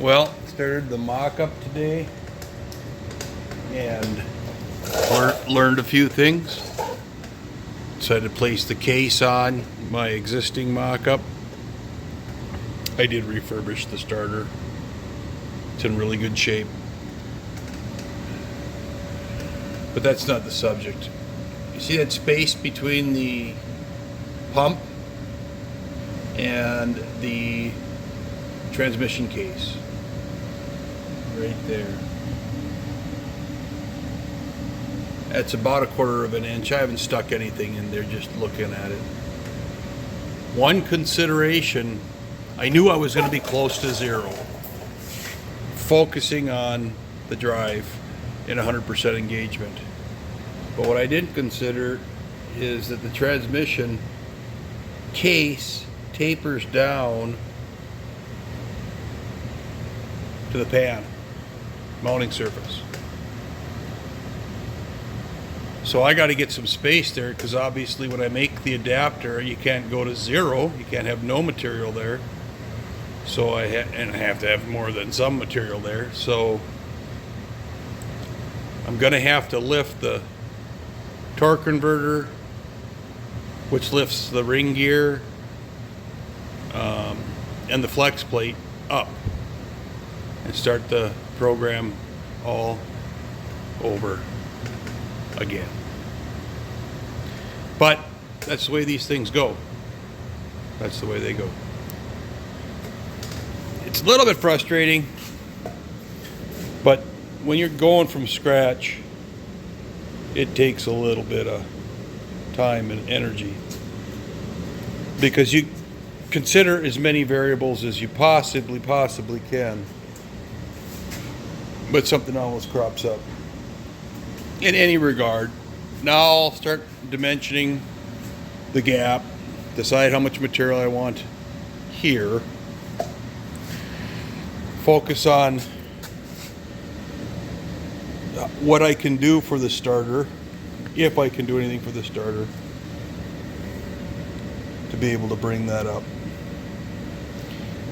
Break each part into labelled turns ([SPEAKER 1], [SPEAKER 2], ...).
[SPEAKER 1] Well, started the mock-up today and learned a few things. Decided to place the case on my existing mock-up. I did refurbish the starter. It's in really good shape. But that's not the subject. You see that space between the pump and the transmission case? Right there. That's about 1/4 of an inch. I haven't stuck anything in there, just looking at it. One consideration, I knew I was going to be close to zero. Focusing on the drive in 100% engagement. But what I didn't consider is that the transmission case tapers down to the pan mounting surface. So I got to get some space there, because obviously when I make the adapter, you can't go to zero. You can't have no material there. So I have to have more than some material there. So I'm going to have to lift the torque converter, which lifts the ring gear and the flex plate up, and start the program all over again. But that's the way these things go. That's the way they go. It's a little bit frustrating, but when you're going from scratch, it takes a little bit of time and energy, because you consider as many variables as you possibly can, but something always crops up in any regard. Now I'll start dimensioning the gap, decide how much material I want here, focus on what I can do for the starter, if I can do anything for the starter, to be able to bring that up,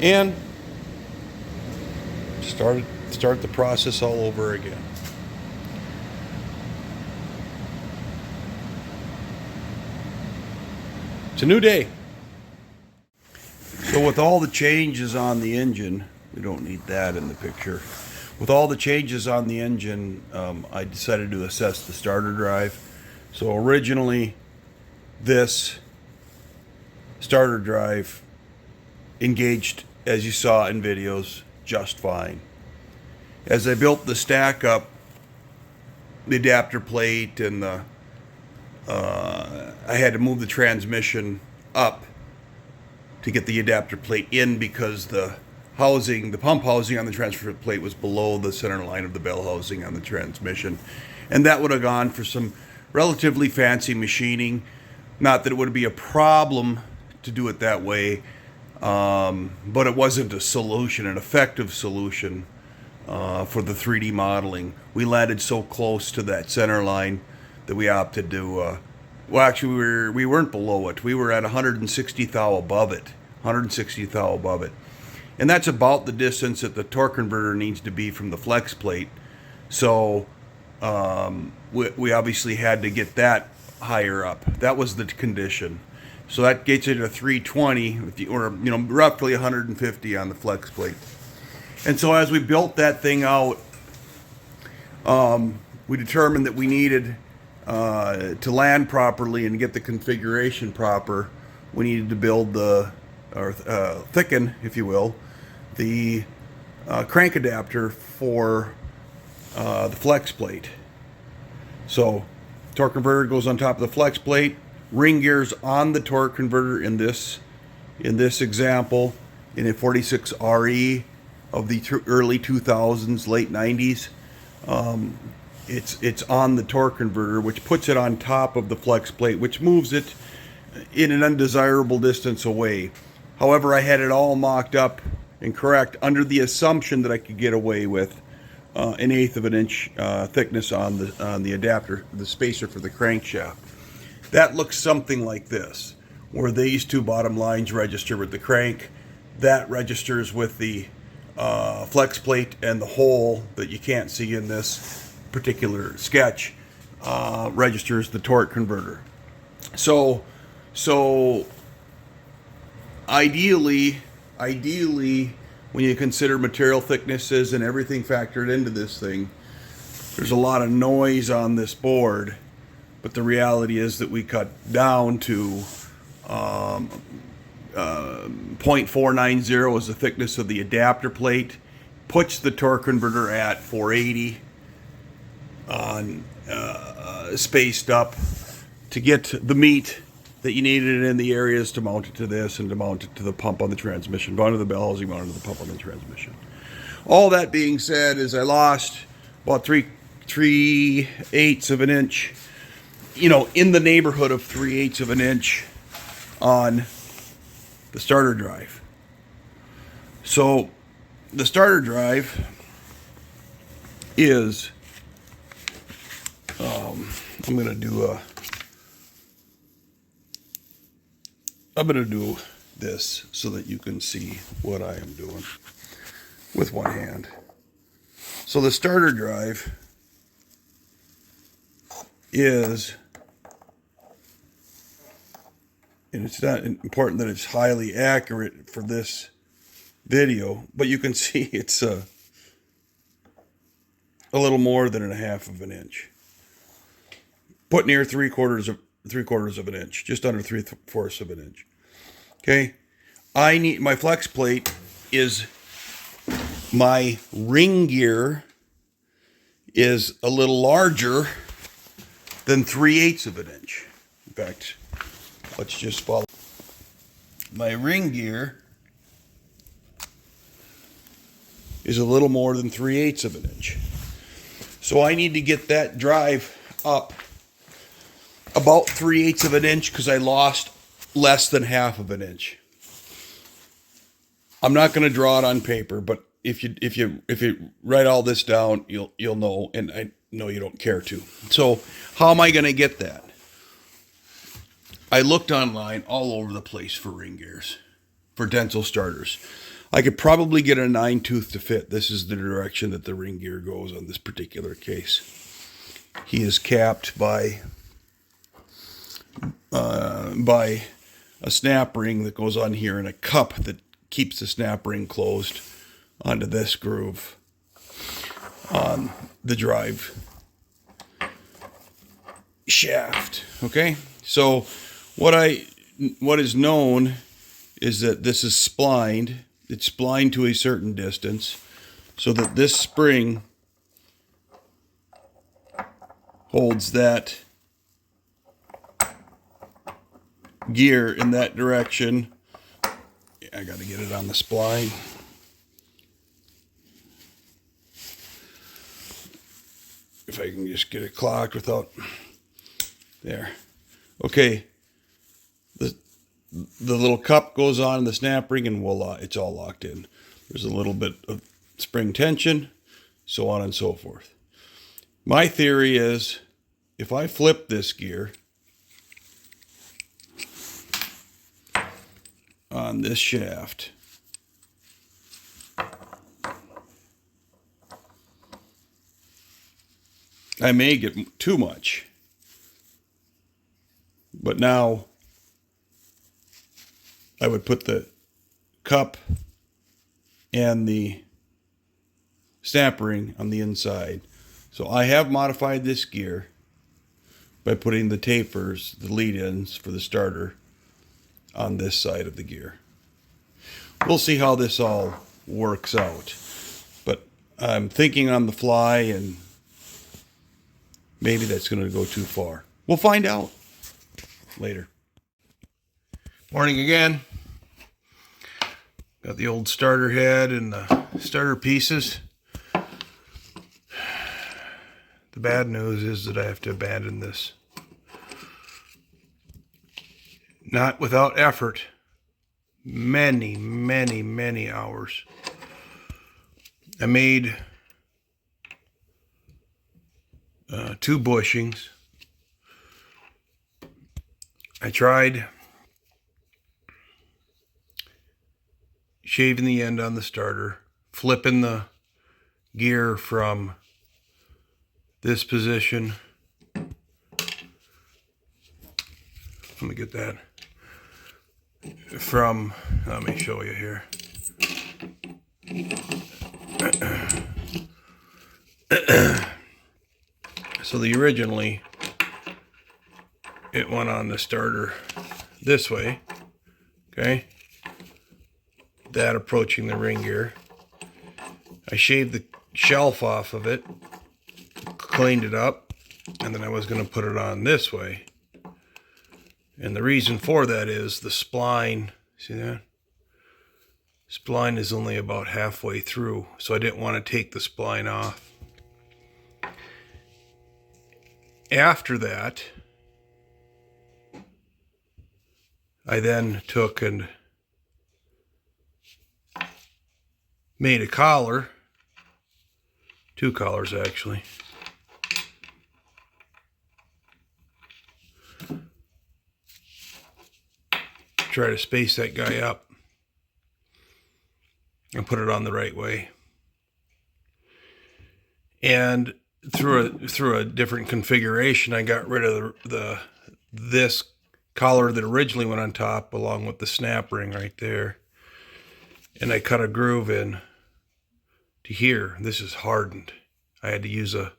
[SPEAKER 1] and start the process all over again. It's a new day. So with all the changes on the engine, we don't need that in the picture. With all the changes on the engine, I decided to assess the starter drive. So originally, this starter drive engaged, as you saw in videos, just fine. As I built the stack up, the adapter plate and I had to move the transmission up to get the adapter plate in, because the pump housing on the transfer plate was below the center line of the bell housing on the transmission. And that would have gone for some relatively fancy machining. Not that it would be a problem to do it that way, but it wasn't a solution, an effective solution for the 3D modeling. We landed so close to that center line that we opted to, well, actually we weren't below it. We were at 160 thou above it. 160 thou above it. And that's about the distance that the torque converter needs to be from the flex plate. So we obviously had to get that higher up. That was the condition. So that gets you to 320, or roughly 150 on the flex plate. And so as we built that thing out, we determined that we needed to land properly and get the configuration proper. We needed to build thicken, if you will, the crank adapter for the flex plate. So torque converter goes on top of the flex plate, ring gears on the torque converter in this example, in a 46 RE of the early 2000s, late 90s. It's on the torque converter, which puts it on top of the flex plate, which moves it in an undesirable distance away. However, I had it all mocked up and correct under the assumption that I could get away with an 1/8 of an inch thickness on the adapter, the spacer for the crankshaft. That looks something like this, where these two bottom lines register with the crank. That registers with the flex plate and the hole that you can't see in this particular sketch registers the torque converter. So ideally, when you consider material thicknesses and everything factored into this thing, there's a lot of noise on this board, but the reality is that we cut down to 0.490 is the thickness of the adapter plate, puts the torque converter at 480 on spaced up to get the meat that you needed in the areas to mount it to this and to mount it to the pump on the transmission, mount it to the bell housing, mount it to the pump on the transmission. All that being said, is I lost about 3/8 of an inch, in the neighborhood of 3/8 of an inch on the starter drive. So the starter drive is, I'm going to do this so that you can see what I am doing with one hand. So the starter drive is, and it's not important that it's highly accurate for this video, but you can see it's a little more than 1/2 of an inch. Put near 3/4 of an inch, just under 3/4 of an inch. Okay, I need my flex plate is, my ring gear is a little larger than 3/8 of an inch. In fact, let's just follow. My ring gear is a little more than 3/8 of an inch. So I need to get that drive up about 3/8 of an inch because I lost less than 1/2 of an inch. I'm not going to draw it on paper, but if you write all this down, you'll know, and I know you don't care to. So how am I going to get that? I looked online all over the place for ring gears, for Denso starters. I could probably get a 9-tooth to fit. This is the direction that the ring gear goes on this particular case. He is capped by a snap ring that goes on here and a cup that keeps the snap ring closed onto this groove on the drive shaft. Okay, so what is known is that this is splined. It's splined to a certain distance so that this spring holds that gear in that direction. I got to get it on the spline. If I can just get it clocked without, there. Okay. The little cup goes on the snap ring and voila, it's all locked in. There's a little bit of spring tension, so on and so forth. My theory is, if I flip this gear on this shaft, I may get too much, but now I would put the cup and the snap ring on the inside. So I have modified this gear by putting the tapers, the lead-ins for the starter, on this side of the gear. We'll see how this all works out. But I'm thinking on the fly, and maybe that's going to go too far. We'll find out later. Morning again. Got the old starter head and the starter pieces. The bad news is that I have to abandon this. Not without effort. Many, many, many hours. I made 2 bushings. I tried shaving the end on the starter, flipping the gear from this position. Let me get that. Let me show you here. So originally, it went on the starter this way, okay? That approaching the ring gear. I shaved the shelf off of it, cleaned it up, and then I was going to put it on this way. And the reason for that is the spline, see that? Spline is only about halfway through, so I didn't want to take the spline off. After that, I then took and made a collar, 2 collars actually. Try to space that guy up and put it on the right way. And through a different configuration, I got rid of this collar that originally went on top along with the snap ring right there. And I cut a groove in to here. This is hardened. I had to use a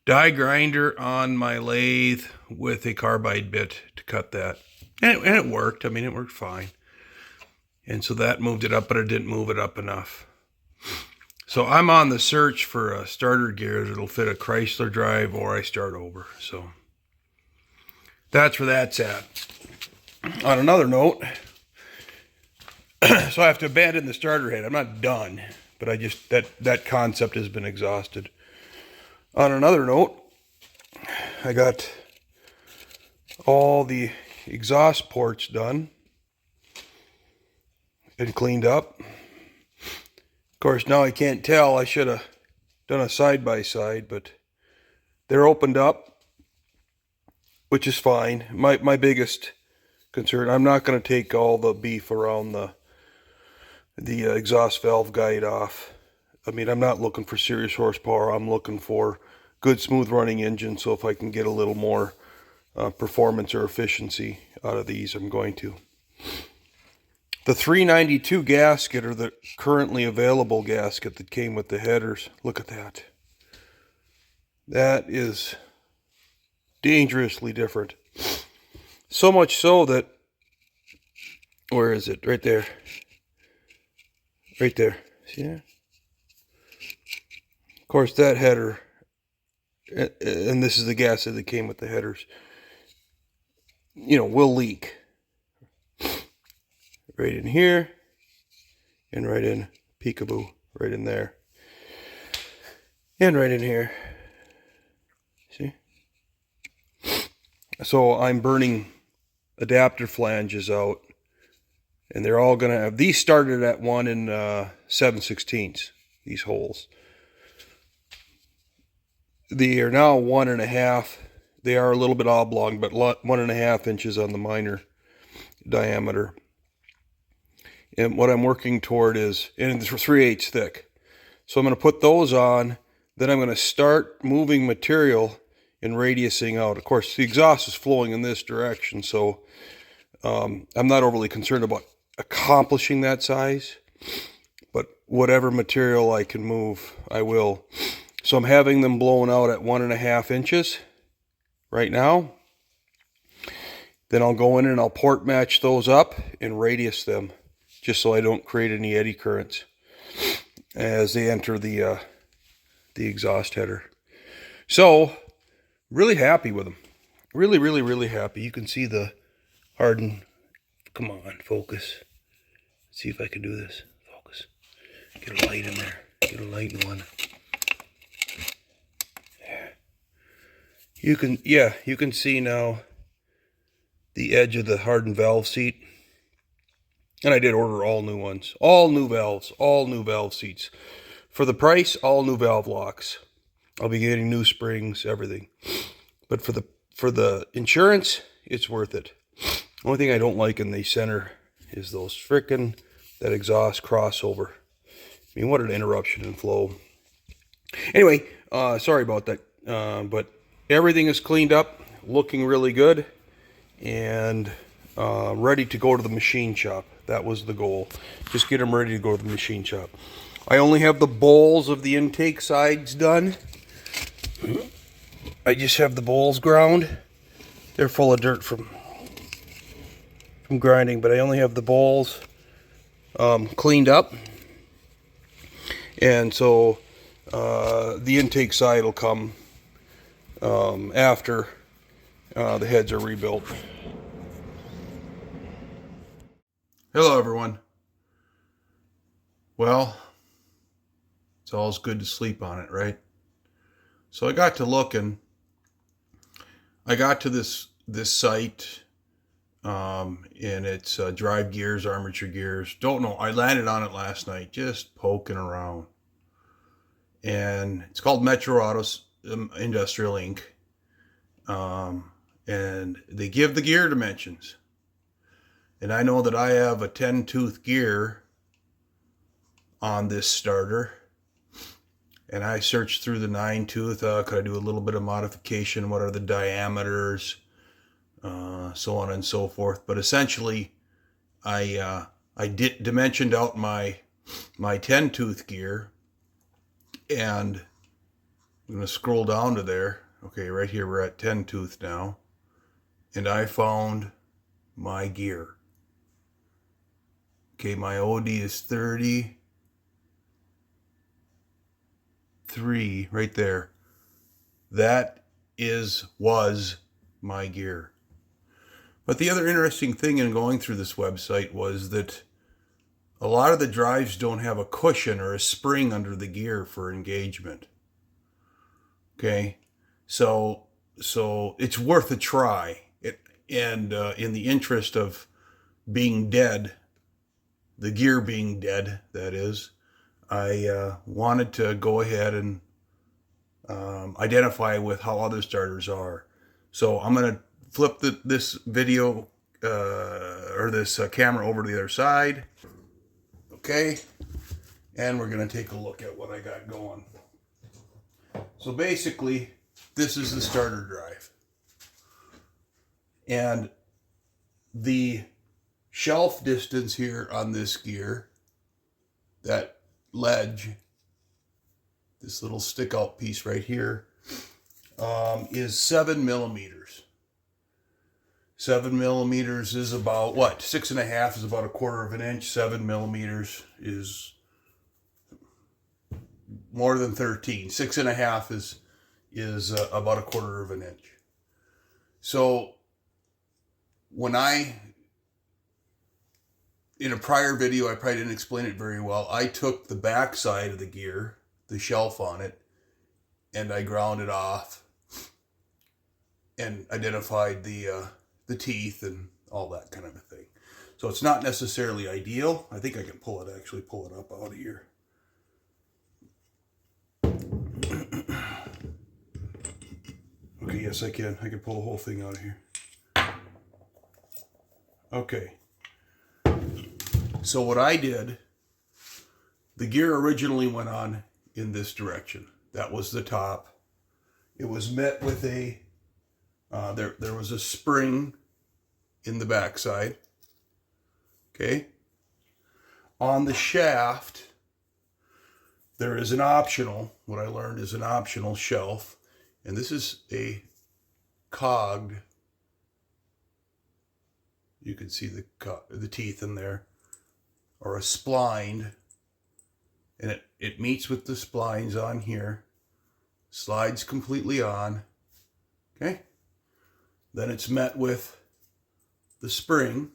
[SPEAKER 1] die grinder on my lathe with a carbide bit to cut that. And it worked. I mean, it worked fine. And so that moved it up, but it didn't move it up enough. So I'm on the search for a starter gear that'll fit a Chrysler drive or I start over. So that's where that's at. On another note, so I have to abandon the starter head. I'm not done, but I just, that concept has been exhausted. On another note, I got all the exhaust ports done and cleaned up. Of course, now I can't tell. I should have done a side-by-side, but they're opened up, which is fine. My biggest concern, I'm not going to take all the beef around the exhaust valve guide off. I mean, I'm not looking for serious horsepower. I'm looking for good, smooth running engine. So if I can get a little more performance or efficiency out of these, I'm going to. The 392 gasket, or the currently available gasket that came with the headers, look at that. That is dangerously different. So much so that, where is it? Right there. Right there. See that? Of course, that header, and this is the gasket that came with the headers, will leak. Right in here, and right in peekaboo, right in there, and right in here. See? So I'm burning adapter flanges out, and they're all going to have, these started at 1 7/16, these holes. They are now 1.5. They are a little bit oblong, but 1.5 inches on the minor diameter. And what I'm working toward is, and it's 3/8 thick. So I'm going to put those on. Then I'm going to start moving material and radiusing out. Of course, the exhaust is flowing in this direction, so I'm not overly concerned about accomplishing that size. But whatever material I can move, I will. So I'm having them blown out at 1.5 inches right now. Then I'll go in and I'll port match those up and radius them, just so I don't create any eddy currents as they enter the exhaust header. So, really happy with them. Really, really, really happy. You can see the hardened. Come on, focus. Let's see if I can do this. Focus. Get a light in there. Get a light in one. You can see now the edge of the hardened valve seat. And I did order all new ones. All new valves. All new valve seats. For the price, all new valve locks. I'll be getting new springs, everything. But for the insurance, it's worth it. Only thing I don't like in the center is that exhaust crossover. I mean, what an interruption in flow. Anyway, sorry about that. But everything is cleaned up, looking really good, and ready to go to the machine shop. That was the goal. Just get them ready to go to the machine shop. I only have the bowls of the intake sides done. I just have the bowls ground. They're full of dirt from grinding, but I only have the bowls cleaned up. And so the intake side will come after the heads are rebuilt. Hello everyone. Well, it's always good to sleep on it, right? So I got to looking. I got to this site, and it's drive gears, armature gears. Don't know. I landed on it last night, just poking around. And it's called Metro Autos Industrial Inc. And they give the gear dimensions. And I know that I have a 10-tooth gear on this starter. And I searched through the 9-tooth. Could I do a little bit of modification? What are the diameters? So on and so forth. But essentially, I dimensioned out my 10-tooth gear. And I'm going to scroll down to there. Okay, right here we're at 10-tooth now. And I found my gear. Okay, my OD is 33 right there. That was my gear. But the other interesting thing in going through this website was that a lot of the drives don't have a cushion or a spring under the gear for engagement. Okay, so it's worth a try. In the interest of being dead, the gear being dead, that is, I wanted to go ahead and identify with how other starters are. So I'm going to flip this video or this camera over to the other side. Okay, and we're going to take a look at what I got going. So basically, this is the starter drive. And the shelf distance here on this gear, that ledge, this little stick out piece right here, is 7 millimeters. 7 millimeters is about what? 6.5 is about 1/4 of an inch. 7 millimeters is more than 13. 6.5 is about 1/4 of an inch. So when in a prior video, I probably didn't explain it very well. I took the back side of the gear, the shelf on it, and I ground it off and identified the teeth and all that kind of a thing. So it's not necessarily ideal. I think I can pull it up out of here. Okay, yes I can. I can pull the whole thing out of here. Okay. So what I did, the gear originally went on in this direction. That was the top. It was met with a, there was a spring in the backside. Okay. On the shaft, there is an optional, what I learned is an optional shelf. And this is a cogged, you can see the teeth in there, or a splined, and it meets with the splines on here, slides completely on, okay? Then it's met with the spring.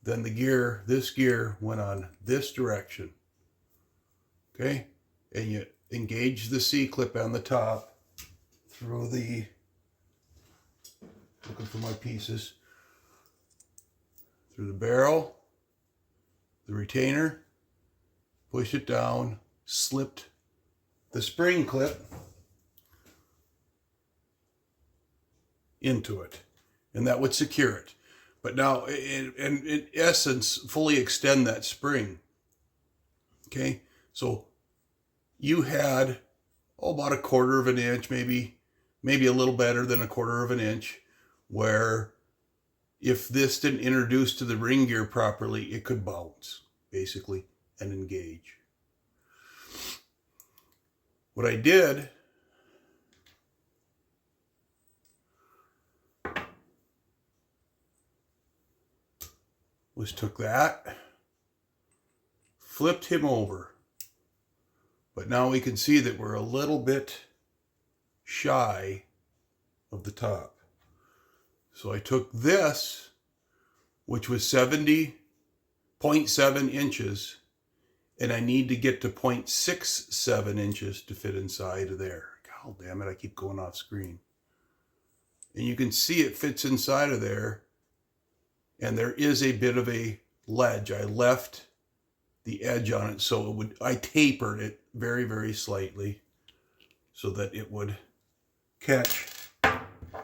[SPEAKER 1] Then this gear went on this direction, okay? And you engage the C-clip on the top through the, looking for my pieces, through the barrel, the retainer, push it down, slipped the spring clip into it, and that would secure it. But now, in essence, fully extend that spring. Okay, so you had about 1/4 of an inch, maybe a little better than 1/4 of an inch, where if this didn't introduce to the ring gear properly, it could bounce, basically, and engage. What I did was took that, flipped him over, but now we can see that we're a little bit shy of the top. So I took this, which was 70.7 inches, and I need to get to 0.67 inches to fit inside of there. God damn it, I keep going off screen. And you can see it fits inside of there, and there is a bit of a ledge. I left the edge on it, so I tapered it very, very slightly so that it would catch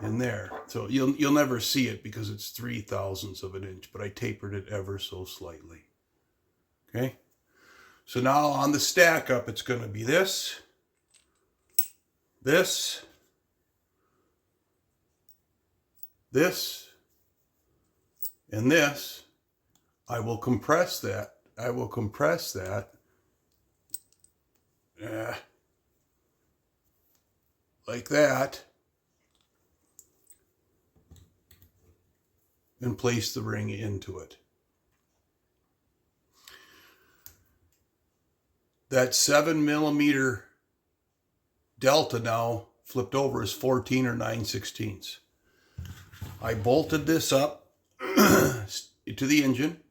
[SPEAKER 1] in there. So you'll never see it because it's 0.03 of an inch, but I tapered it ever so slightly. Okay, so now on the stack up, it's going to be this, this, this, and this. I will compress that. Like that, and place the ring into it. That 7mm delta now flipped over is 14 or 9/16. I bolted this up to the engine,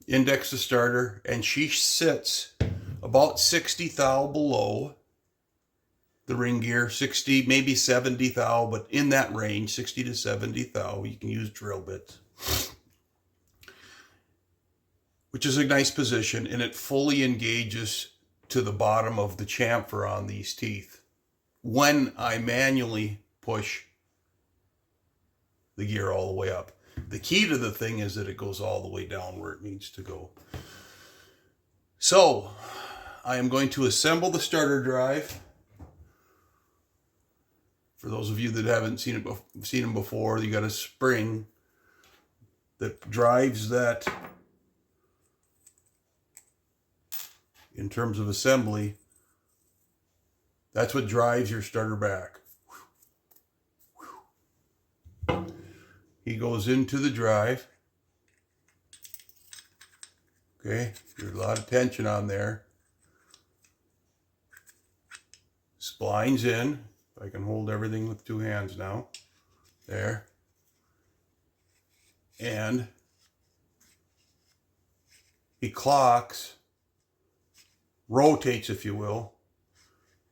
[SPEAKER 1] index the starter, and she sits about 60 thou below the ring gear, 60, maybe 70 thou, but in that range, 60 to 70 thou. You can use drill bits, which is a nice position, and it fully engages to the bottom of the chamfer on these teeth when I manually push the gear all the way up. The key to the thing is that it goes all the way down where it needs to go. So I am going to assemble the starter drive. For those of you that haven't seen them before, you got a spring that drives that. In terms of assembly, that's what drives your starter back. He goes into the drive. Okay, there's a lot of tension on there. Splines in. I can hold everything with 2 hands now. There. And he clocks, rotates, if you will.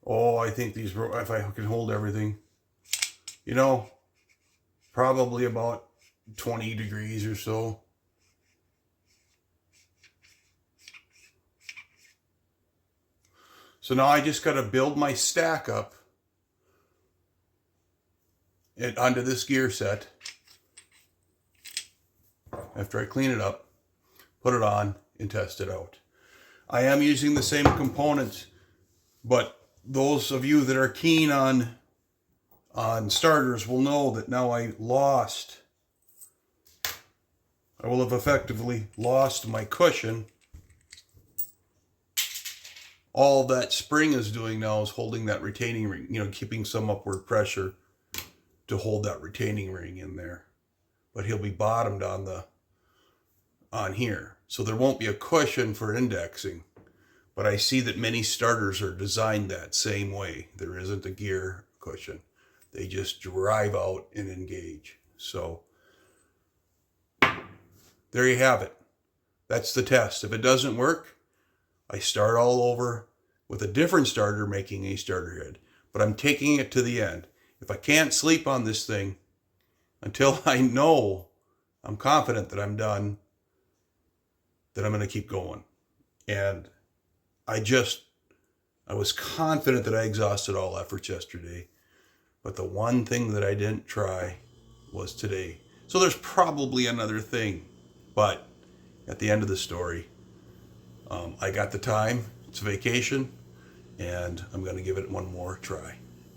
[SPEAKER 1] Oh, I think these, if I can hold everything, you know, probably about 20 degrees or so. So now I just got to build my stack up onto this gear set. After I clean it up, put it on, and test it out. I am using the same components, but those of you that are keen on starters will know that now I will have effectively lost my cushion. All that spring is doing now is holding that retaining ring, you know, keeping some upward pressure to hold that retaining ring in there. But he'll be bottomed on here. So there won't be a cushion for indexing. But I see that many starters are designed that same way. There isn't a gear cushion. They just drive out and engage. So there you have it. That's the test. If it doesn't work, I start all over with a different starter making a starter head. But I'm taking it to the end. If I can't sleep on this thing until I know, I'm confident that I'm done, then I'm going to keep going. And I was confident that I exhausted all efforts yesterday. But the one thing that I didn't try was today. So there's probably another thing. But at the end of the story, I got the time. It's vacation, and I'm going to give it one more try.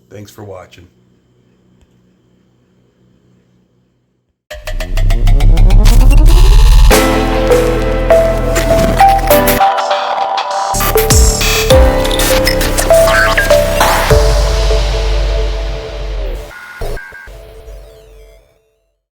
[SPEAKER 1] Thanks for watching.